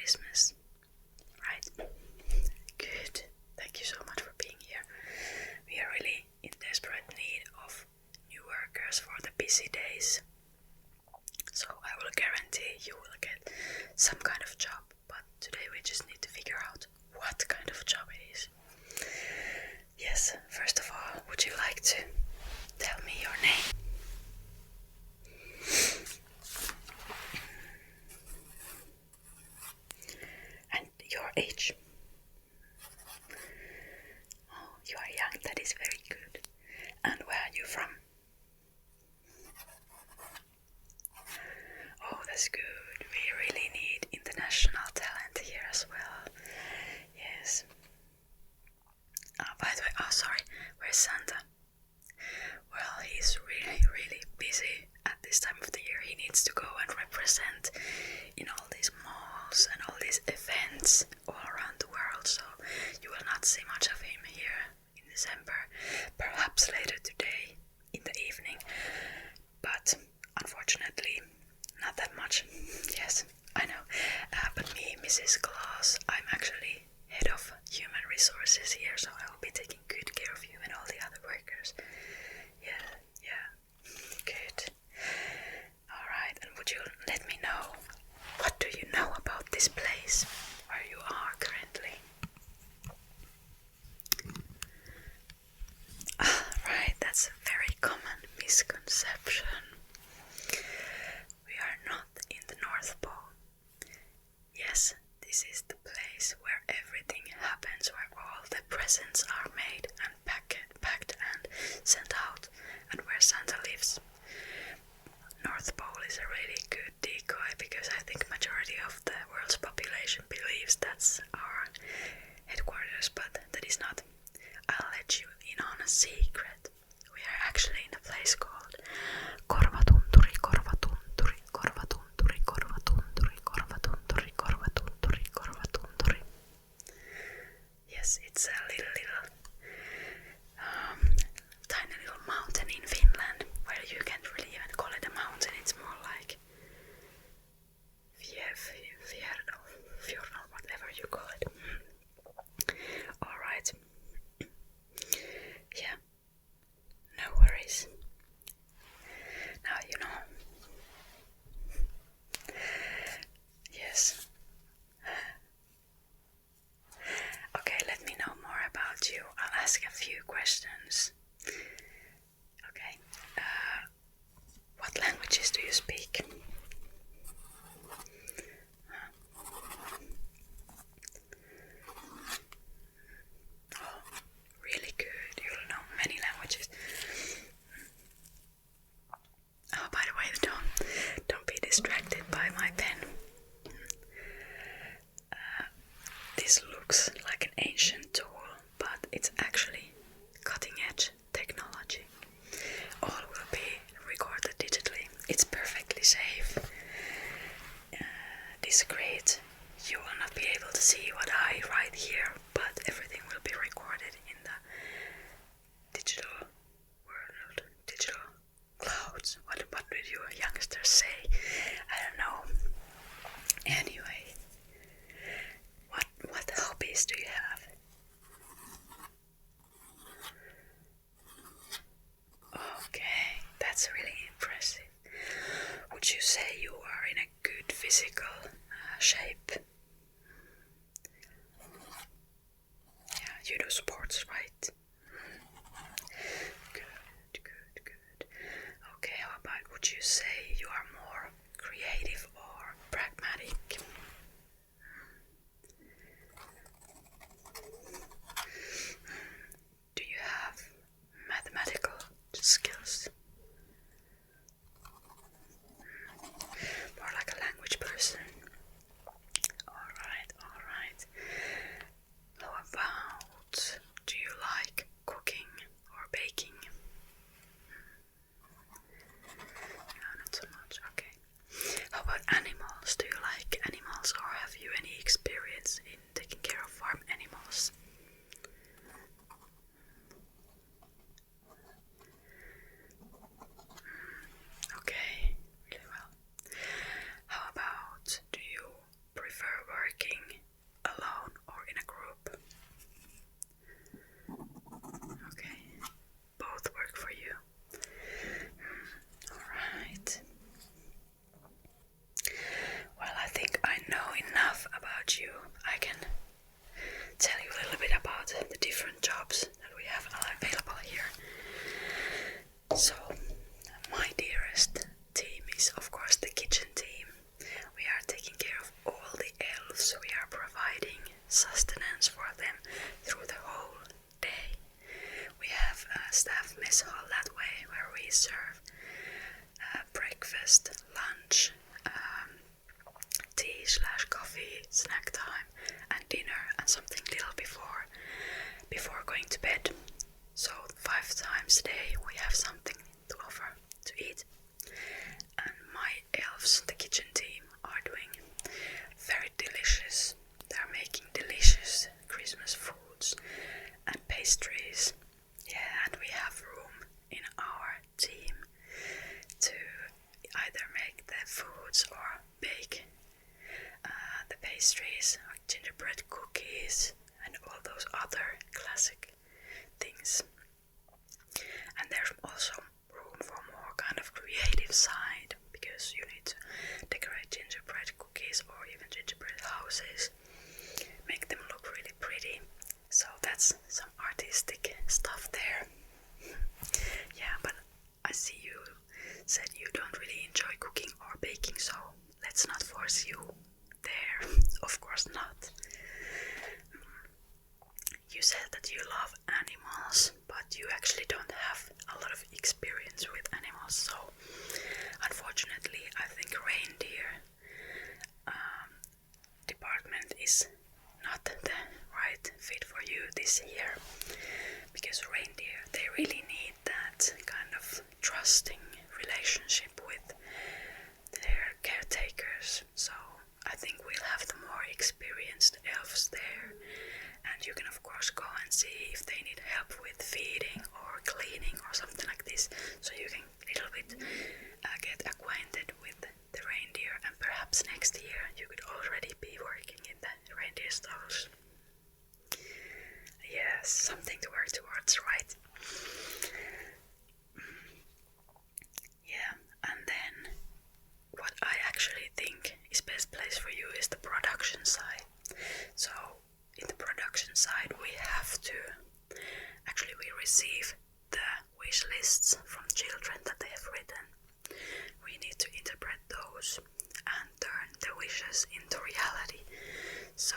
Christmas, right? Good. Thank you so much for being here. We are really in desperate need of new workers for the busy days. So I will guarantee you will get some kind of job, but today we just need to figure out what kind of job it is. Yes, first of all, would you like to tell me your name? And your age? Oh, you are young, that is very good. And where are you from? Oh, that's good. We really need international talent here as well. Yes. By the way, sorry, where's Santa? Well, he's really busy at this time of the year. He needs to go and represent in all these malls and all these events all around the world, so you will not see much of him here in December. Perhaps later today in the evening, but unfortunately not that much. Yes, I know. But me, Mrs. Claus, I'm actually head of human resources here, so I will be taking good care of you and all the other workers. Yeah, good. Alright, and would you let me know, what do you know about this place where you are currently? Right, that's a very common misconception. We are not in the North Pole. Yes, this is the place where everything happens, where all the presents are made and packed and sent out, and where Santa lives. North Pole is a really good decoy because I think majority of the world's population believes that's our headquarters, but that is not. I'll let you in on a secret. We are actually in a place called Korvatunturi, Korvatunturi, Korvatunturi, Korvatunturi, Korvatunturi, Korvatunturi, Korvatunturi. Yes, it's a little tiny little mountain in Finland where you can't really even call it a mountain. It's more like fjord or whatever you call it. Alright. Yeah. No worries. Now you know. Yes. Okay, let me know more about you. I'll ask a few questions. Okay. What languages do you speak? Oh, really good. You'll know many languages. Oh, by the way, don't be distracted by my pen. This looks like an ancient tool, but it's actually cutting-edge technology. All will be recorded digitally. It's perfectly safe, discreet. You will not be able to see what I write here, but everything will be recorded in the digital world, digital clouds. What did you youngsters say? I don't know. Anyway, what hobbies do you have? Okay, that's really impressive. Would you say you are in a good physical shape? Yeah, you do sports, right? Good. Okay, how about, would you say you are more creative or pragmatic? Do you have mathematical skills? More like a language person. coffee, snack time, and dinner, and something little before going to bed. So 5 times a day we have something to offer to eat. And my elves, the kitchen team, are doing very delicious. They're making delicious Christmas foods and pastries. Yeah, and we have room in our team to either make the foods or bake the pastries, or gingerbread cookies, and all those other classic things. And there's also room for more kind of creative side, because you need to decorate gingerbread cookies or even gingerbread houses, make them look really pretty. So that's some artistic stuff there. Yeah, but I see you said you don't really enjoy cooking or baking, so let's not force you there. Of course not. You said that you love animals, but you actually don't have a lot of experience with animals, so unfortunately I think reindeer department is not the right fit for you this year, because reindeer, they really need that kind of trusting relationship with their caretakers. So I think we'll have the more experienced elves there, and you can of course go and see if they need help with feeding or cleaning or something like this, so you can a little bit get acquainted with the reindeer, and perhaps next year you could already be working in the reindeer stalls. Yes, something to work towards, right? Yeah, and then what I actually think is best place for you is the production side. So in the production side we have to, actually we receive the wish lists from children that they have written. We need to interpret those and turn the wishes into reality. So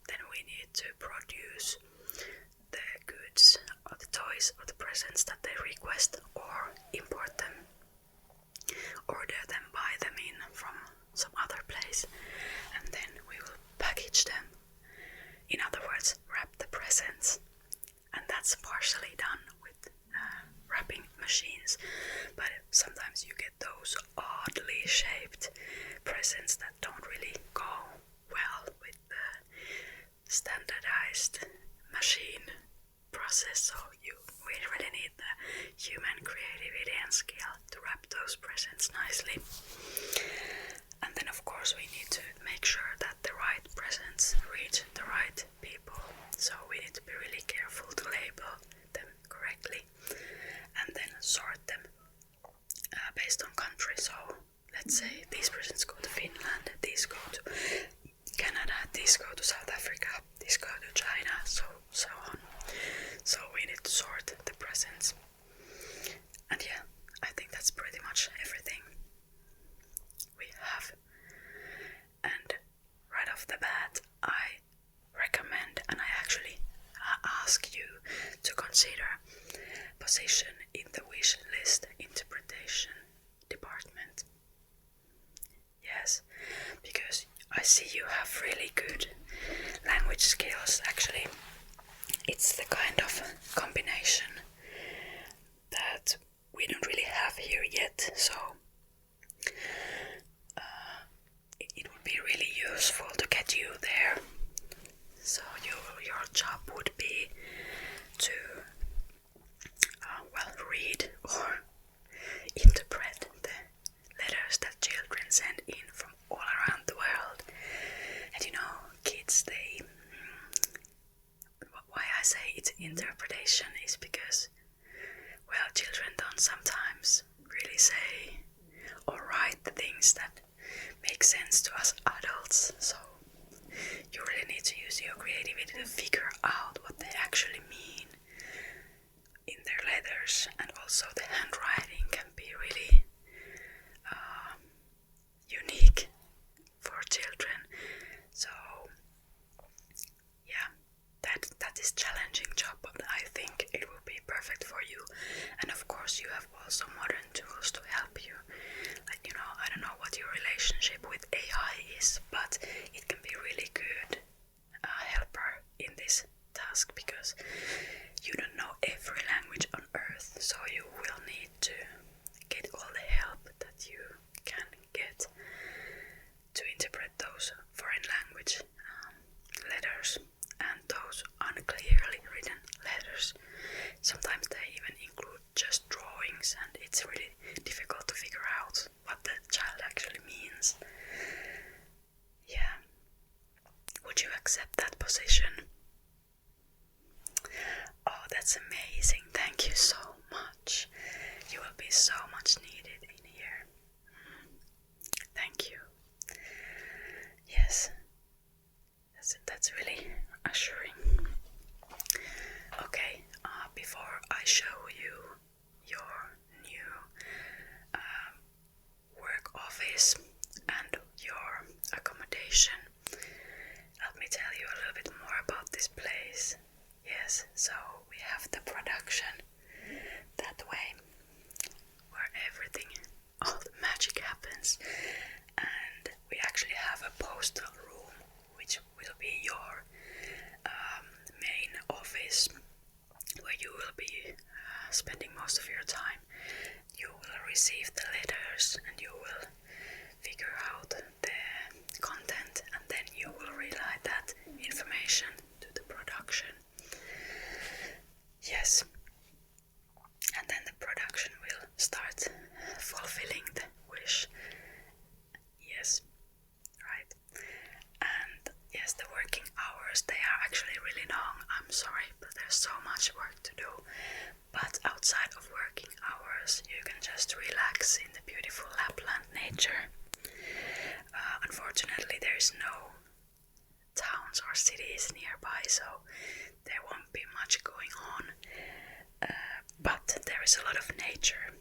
then we need to produce the goods or the toys or the presents that they request, or import them, order them, buy them in from some other place, and then we will package them. In other words, wrap the presents. And that's partially done with wrapping machines, but sometimes you get those oddly shaped presents that don't really go well with the standardized machine process, so we really need the human creativity and skill to wrap those presents nicely. And then of course we need to make sure that the right presents reach the right people, so we need to be really careful to label them correctly and then sort them based on country. So let's say these presents go to Finland, these go to Canada, these go to South Africa, these go to China, so on. So we need to sort the presents. And yeah, I think that's pretty much everything we have. And right off the bat, I recommend, and I actually ask you to consider position in the wish list interpretation department. Yes, because I see you have really good language skills. Actually, it's the kind of combination that we don't really have here yet, so it would be really useful to get you there. So your job would be to read or interpret the letters that children send in from all around the world. And you know, kids, why I say it's interpretation is because, well, children don't sometimes really say or write the things that make sense to us adults, so you really need to use your creativity to figure out what they actually mean in their letters. And also the handwriting can be really unique for children, so yeah, that is challenging job, but I think it will be perfect for you. And of course you have also modern tools to help you, like, you know, I don't know what your relationship with AI is, but it can accept that position. Oh, that's amazing. Thank you so much. You will be so much needed in here. Thank you. Yes, that's really assuring. Okay, before I show you your new work office and your accommodation, let me tell you a little bit more about this place. Yes, so we have the production that way, where everything, all the magic happens, and we actually have a postal room, which will be your main office, where you will be spending most of your time. You will receive the letters and you will figure out the content, and then you will relay that information to the production. Yes, and then the production will start fulfilling the wish. Yes, right. And yes, the working hours, they are actually really long. I'm sorry, but there's so much work to do. But outside of working hours, you can just relax in the beautiful Lapland nature. Unfortunately, there is no towns or cities nearby, so there won't be much going on. But there is a lot of nature,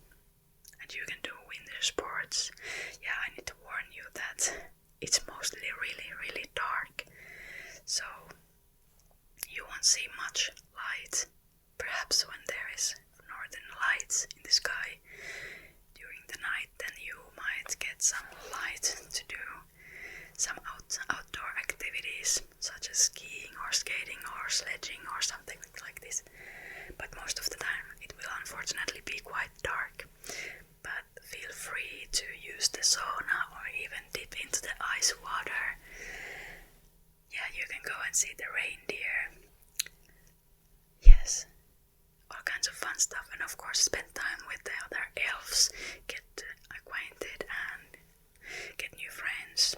and you can do winter sports. Yeah, I need to warn you that it's mostly really, really dark, so you won't see much light. Perhaps when there is northern lights in the sky during the night, then you might get some light to do some outdoor activities, such as skiing or skating or sledging or something like this. But most of the time it will unfortunately be quite dark. But feel free to use the sauna or even dip into the ice water. Yeah, you can go and see the reindeer. Yes, all kinds of fun stuff, and of course spend time with the other elves, get acquainted and get new friends.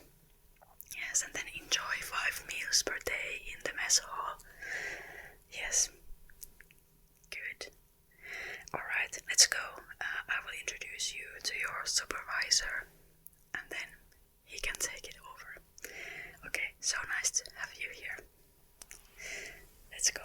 Yes, and then enjoy 5 meals per day in the mess hall. Yes, good. Alright, let's go. I will introduce you to your supervisor, and then he can take it over. Okay, so nice to have you here. Let's go.